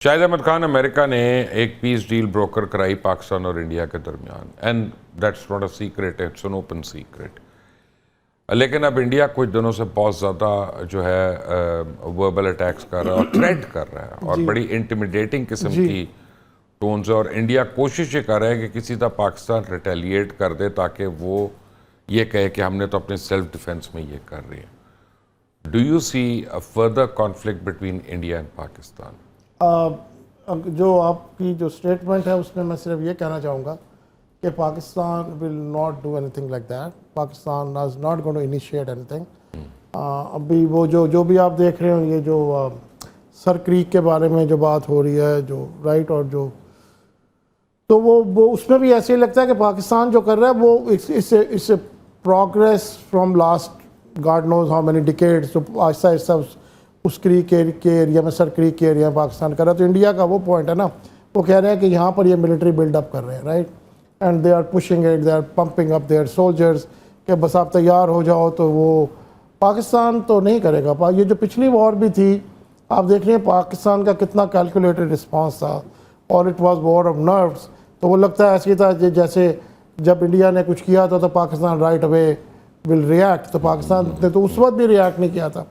شاہد احمد خان امریکہ نے ایک پیس deal broker کرائی پاکستان اور انڈیا کے درمیان، and that's not a secret, it's an open secret. لیکن اب انڈیا کچھ دنوں سے بہت زیادہ جو ہے وربل اٹیکس کر رہا ہے اور تھریٹ کر رہا ہے اور بڑی انٹیمیڈیٹنگ قسم کی ٹونز ہے، اور انڈیا کوشش یہ کر رہا ہے کہ کسی طرح پاکستان ریٹیلیٹ کر دے تاکہ وہ یہ کہے کہ ہم نے تو اپنے سیلف ڈیفنس میں یہ کر رہے ہیں. Do you see further conflict between India and Pakistan? جو آپ کی جو اسٹیٹمنٹ ہے اس میں میں صرف یہ کہنا چاہوں گا کہ Pakistan will not do anything like that. Pakistan is not going to initiate anything. ابھی وہ جو بھی آپ دیکھ رہے ہوں، یہ جو سر کریک کے بارے میں جو بات ہو رہی ہے، جو رائٹ، اور جو تو وہ اس میں بھی ایسے ہی لگتا ہے کہ پاکستان جو کر رہا ہے وہ اس progress from last God knows how many decades, جو آہستہ آہستہ اس کریک کے ایریا میں، سر کریک کے ایریا میں پاکستان کر رہا ہے. تو انڈیا کا وہ پوائنٹ ہے نا، وہ کہہ رہے ہیں کہ یہاں پر یہ ملٹری بلڈ اپ کر رہے ہیں، right, and they are pushing it, they are pumping up their soldiers کہ بس آپ تیار ہو جاؤ. تو وہ پاکستان تو نہیں کرے گا. یہ جو پچھلی وار بھی تھی، آپ دیکھ رہے ہیں پاکستان کا کتنا کیلکولیٹڈ رسپانس تھا، اور it was war of nerves. تو وہ لگتا ہے ایسے تھا جیسے جب انڈیا نے کچھ کیا تھا تو Pakistan right away will react. تو پاکستان نے تو اس وقت بھی ریئیکٹ نہیں کیا تھا.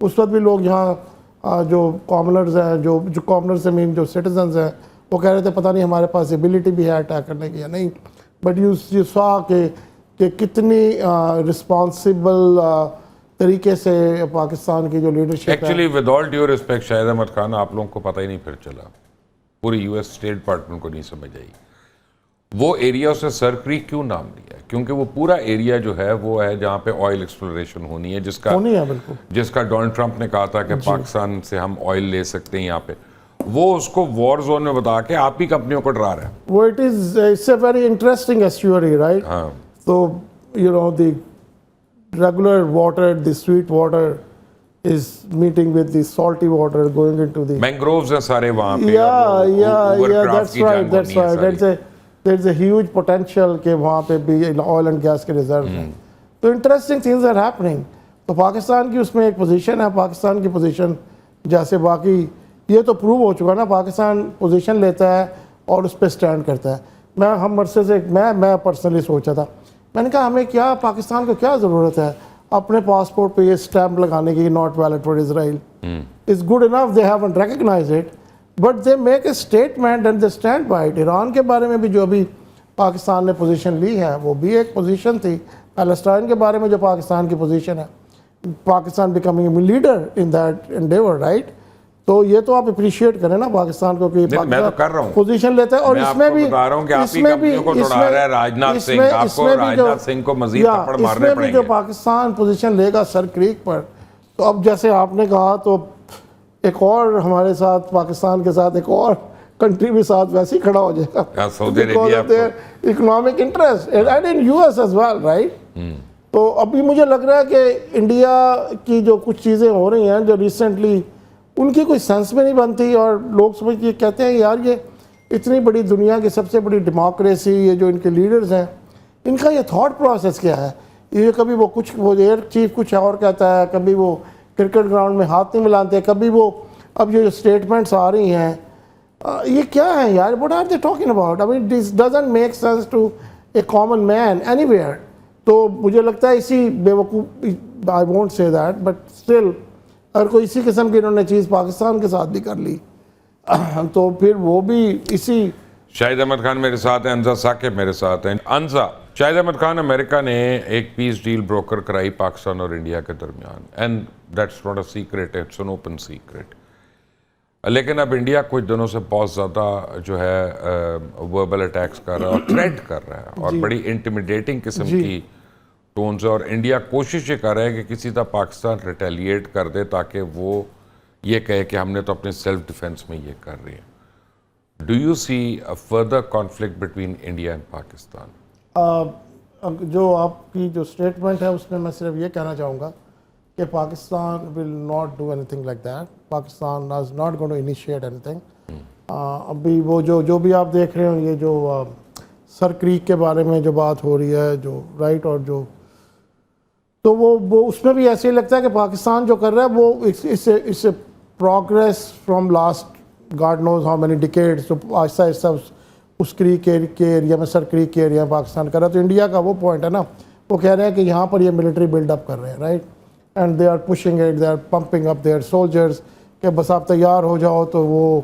اس وقت بھی لوگ یہاں جو کامنرز ہیں، جو کامنرز سے مین جو سٹیزنز ہیں، وہ کہہ رہے تھے پتہ نہیں ہمارے پاس ایبلٹی بھی ہے اٹیک کرنے کی یا نہیں. بٹ یو سا کہ کتنی رسپانسبل طریقے سے پاکستان کی جو لیڈرشپ ہے. Actually with all due respect Shahid Ahmed Khan, آپ لوگوں کو پتہ ہی نہیں پھر چلا، پوری یو ایس اسٹیٹ ڈپارٹمنٹ کو نہیں سمجھ آئی وہ ایریا اسے سر کریک کیوں نام دیا. کیونکہ وہ پورا ایریا جو ہے وہ ہے جہاں پہ آئل ایکسپلوریشن ہونی ہے، جس کا ڈونلڈ ٹرمپ نے کہا تھا کہ پاکستان سے ہم آئل لے سکتے ہیں یہاں پہ. وہ اس کو وار زون میں بتا کے آپ ہی کمپنیوں کو ڈرا رہا ہے. وہ it's a very interesting estuary, right. تو you know the regular water, the sweet water is meeting with the salty water going into the mangroves ہیں سارے وہاں پہ. that's right. there's a huge potential کہ وہاں پہ بھی oil and gas کے ریزرو ہیں. تو interesting things are happening. تو پاکستان کی اس میں ایک پوزیشن ہے. پاکستان کی پوزیشن جیسے باقی یہ تو پروو ہو چکا نا، پاکستان پوزیشن لیتا ہے اور اس پہ سٹینڈ کرتا ہے. میں ہم عرصے سے میں پرسنلی سوچا تھا، میں نے کہا ہمیں کیا، پاکستان کو کیا ضرورت ہے اپنے پاسپورٹ پہ یہ اسٹیمپ لگانے کی، not valid for Israel. It's good enough, they haven't recognize it, but they make a statement and they stand by it. Iran کے بارے میں بھی جو ابھی پاکستان نے پوزیشن لی ہے، وہ بھی ایک پوزیشن تھی. پیلسٹائن کے بارے میں جو پاکستان کی پوزیشن ہے، Pakistan becoming leader in that endeavour, right. تو یہ تو آپ اپریشیٹ کریں نا پاکستان کو کہ پاکستان پوزیشن لیتا ہے. اور اس میں بھی جو پاکستان پوزیشن لے گا سر کریک پر، تو اب جیسے آپ نے کہا تو ایک اور ہمارے ساتھ، پاکستان کے ساتھ ایک اور کنٹری بھی ساتھ ویسے ہی کھڑا ہو جائے گا، economic interest and in U S as well, right. تو ابھی مجھے لگ رہا ہے کہ انڈیا کی جو کچھ چیزیں ہو رہی ہیں جو ریسنٹلی، ان کی کوئی سینس میں نہیں بنتی، اور لوگ سمجھتے کہتے ہیں یار یہ اتنی بڑی دنیا کی سب سے بڑی ڈیموکریسی، یہ جو ان کے لیڈرز ہیں، ان کا یہ تھاٹ پروسیس کیا ہے. یہ کبھی وہ کچھ، وہ ایئر چیف کچھ اور کہتا ہے، کبھی وہ کرکٹ گراؤنڈ میں ہاتھ نہیں ملاتے، کبھی وہ اب یہ جو اسٹیٹمنٹس آ رہی ہیں یہ کیا ہے یار؟ What are they talking about? I mean this doesn't make sense to a common man anywhere. تو مجھے لگتا ہے اسی بیوقوف، I won't say that, but still اگر کوئی اسی قسم کی انہوں نے چیز پاکستان کے ساتھ بھی کر لی تو پھر وہ بھی اسی. شاہد احمد خان میرے ساتھ ہیں، انزا ثاقب میرے ساتھ ہیں. انزا، شاہد احمد خان امریکہ نے ایک پیس ڈیل بروکر کرائی پاکستان اور انڈیا کے درمیان، and that's not a secret, it's an open secret. لیکن اب انڈیا کچھ دنوں سے بہت زیادہ جو ہے وربل اٹیکس کر رہا ہے اور تھریٹ کر رہا ہے اور بڑی انٹیمیڈیٹنگ قسم کی ٹونز ہے، اور انڈیا کوشش یہ کر رہا ہے کہ کسی طرح پاکستان ریٹیلیٹ کر دے تاکہ وہ یہ کہے کہ ہم نے تو اپنے سیلف ڈیفنس میں یہ کر رہے ہیں. Do you see further conflict between India and Pakistan? جو آپ کی جو اسٹیٹمنٹ ہے اس میں میں صرف یہ کہنا چاہوں گا کہ Pakistan will not do anything like that. Pakistan is not going to initiate anything. ابھی وہ جو بھی آپ دیکھ رہے ہوں، یہ جو سر کریک کے بارے میں جو بات ہو رہی ہے، جو رائٹ، اور جو تو وہ اس میں بھی ایسے ہی لگتا ہے کہ پاکستان جو کر رہا ہے وہ اس a progress from last God knows how many decades, جو آہستہ آہستہ اس کریک کے ایریا میں، سر کریک کے ایریا میں پاکستان کر رہا ہے. تو انڈیا کا وہ پوائنٹ ہے نا، وہ کہہ رہے ہیں کہ یہاں پر یہ ملٹری بلڈ اپ کر رہے ہیں، right, and they are pushing it, they are pumping up their soldiers کہ بس آپ تیار ہو جاؤ. تو وہ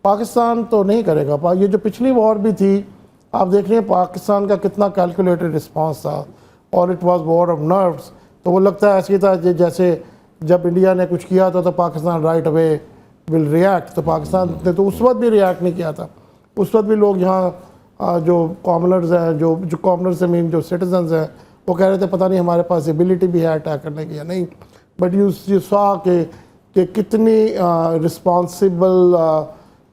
پاکستان تو نہیں کرے گا. یہ جو پچھلی وار بھی تھی، آپ دیکھ رہے ہیں پاکستان کا کتنا کیلکولیٹڈ رسپانس تھا، اور it was war of nerves. تو وہ لگتا ہے ایسی تھا جیسے جب انڈیا نے کچھ کیا تھا تو Pakistan right away will react. تو پاکستان نے تو اس وقت بھی ریئیکٹ نہیں کیا تھا. اس وقت بھی لوگ یہاں جو کامنرز ہیں، جو کامنرز سے مین جو سٹیزنز ہیں، وہ کہہ رہے تھے پتہ نہیں ہمارے پاس ایبلٹی بھی ہے اٹیک کرنے کی یا نہیں. بٹ یو سا کہ کتنی رسپانسبل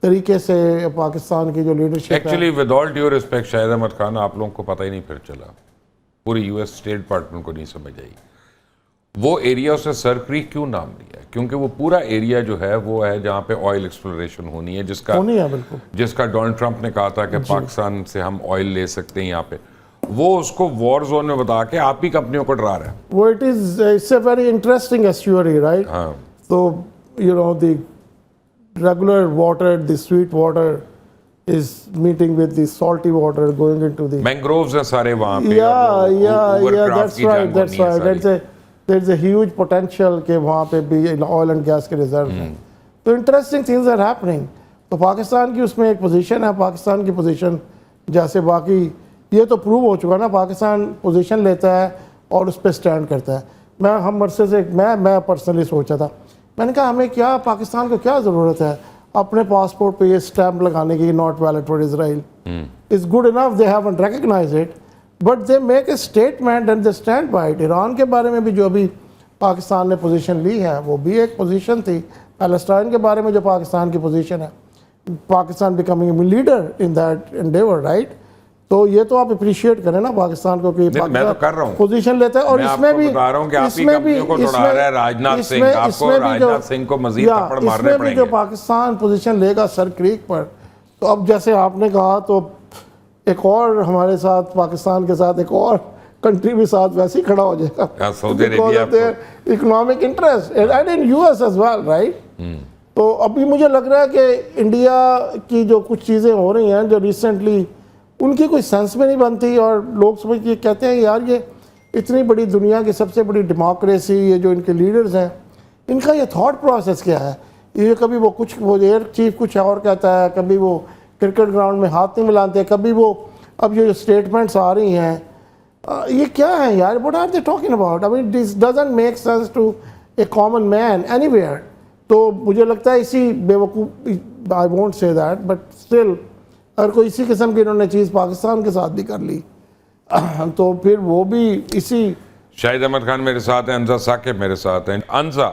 طریقے سے پاکستان کی جو لیڈرشپ ہے. Actually with all due respect Shahid Ahmed Khan, آپ لوگوں کو پتہ ہی نہیں پھر چلا، پوری یو ایس اسٹیٹ ڈپارٹمنٹ کو نہیں سمجھ آئی وہ ایریا سے سر کریک کیوں نام لیا ہے. کیونکہ وہ پورا ایریا جو ہے وہ ہے جہاں پہ آئل ایکسپلوریشن ہونی ہے، جس کا ڈونلڈ ٹرمپ نے کہا تھا کہ پاکستان سے ہم آئل لے سکتے ہیں یہاں پہ. وہ اس کو وار زون میں بتا کے آپ ہی کمپنیوں کو ڈرا رہا ہے. وہ it's a very interesting estuary, right. تو you know the regular water, the sweet water is meeting with the salty water going into the mangroves ہیں سارے وہاں پہ. there's a huge potential کہ وہاں پہ بھی آئل اینڈ گیس کے ریزرو ہیں. تو انٹرسٹنگ تھنگز آر ہیپننگ. تو پاکستان کی اس میں ایک پوزیشن ہے. پاکستان کی پوزیشن جیسے باقی یہ تو پروو ہو چکا نا، پاکستان پوزیشن لیتا ہے اور اس پہ اسٹینڈ کرتا ہے. ہم عرصے سے میں پرسنلی سوچا تھا، میں نے کہا ہمیں کیا، پاکستان کو کیا ضرورت ہے اپنے پاسپورٹ پہ یہ اسٹیمپ لگانے کی، not valid for Israel. It's good enough, they haven't recognize it but they make a statement and they stand by it. Iran کے بارے میں بھی جو ابھی پاکستان نے پوزیشن لی ہے وہ بھی ایک پوزیشن تھی. پیلسٹائن کے بارے میں جو پاکستان کی پوزیشن ہے، Pakistan becoming a leader in that endeavour, right. تو یہ تو آپ اپریشیٹ کریں نا پاکستان کو کہ پاکستان پوزیشن لیتا ہے. اور اس میں بھی جو پاکستان پوزیشن لے گا سر کریک پر، تو اب جیسے آپ نے کہا تو ایک اور ہمارے ساتھ، پاکستان کے ساتھ ایک اور کنٹری بھی ساتھ ویسے ہی کھڑا ہو جائے گا، economic interest and in U S as well, right. تو ابھی مجھے لگ رہا ہے کہ انڈیا کی جو کچھ چیزیں ہو رہی ہیں جو ریسنٹلی، ان کی کوئی سینس میں نہیں بنتی، اور لوگ سمجھ کے کہتے ہیں یار یہ اتنی بڑی دنیا کی سب سے بڑی ڈیموکریسی، یہ جو ان کے لیڈرز ہیں، ان کا یہ تھاٹ پروسیس کیا ہے. یہ کبھی وہ کچھ، وہ ایئر چیف کچھ اور کہتا ہے، کبھی وہ کرکٹ گراؤنڈ میں ہاتھ نہیں ملاتے، کبھی وہ اب یہ جو اسٹیٹمنٹس آ رہی ہیں یہ کیا ہے یار؟ What are they talking about? I mean this doesn't make sense to a common man anywhere. تو مجھے لگتا ہے اسی بے وقوف، I won't say that but still, اگر کوئی اسی قسم کی انہوں نے چیز پاکستان کے ساتھ بھی کر لی تو پھر وہ بھی اسی. شاہد احمد خان میرے ساتھ ہیں، انزا ثاقب میرے ساتھ ہیں. انزا